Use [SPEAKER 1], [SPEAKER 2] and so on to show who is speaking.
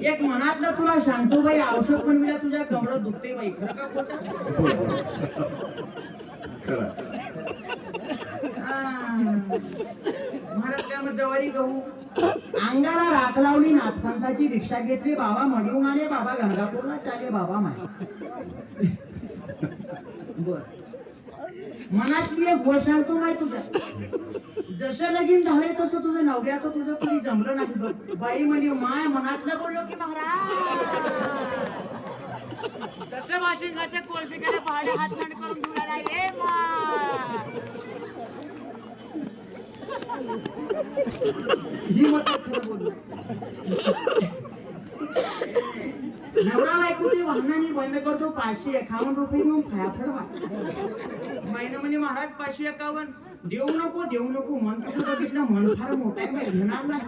[SPEAKER 1] एक मनातलं तुला सांगतो बाई, औषध पण मिळा तुझ्या कमरात दुखते बाई, खरं का खोटं? महाराज त्या मग जवारी गहू अंगाला राख लावली, नाथपंथाची दीक्षा घेतली, बाबा मडिऊन आले, बाबा गंगापूरला चाले, बाबा माय. बर मनातली एक गोष्ट सांगतो माय तुझ्या, जसं लगीन झालंय तसं तुझं नवऱ्याचं तुझं कधी जमलं नाही बघ. बाई म्हणे माय मनातलं बोललो की महाराज, तसं भाषिकाचे कोळशेकडे भाडे हात खंड करून धुरायला ये ही मत खरं बोललो. नवरा बायकोची वाहनाने बंद करतो, 551 रुपये देऊन फायाफड वाटला. महिना म्हणे महाराज 551 देऊ नको देऊ नको, मन तुझं बघितलं मन फार मोठा आहे, घेणार नाही.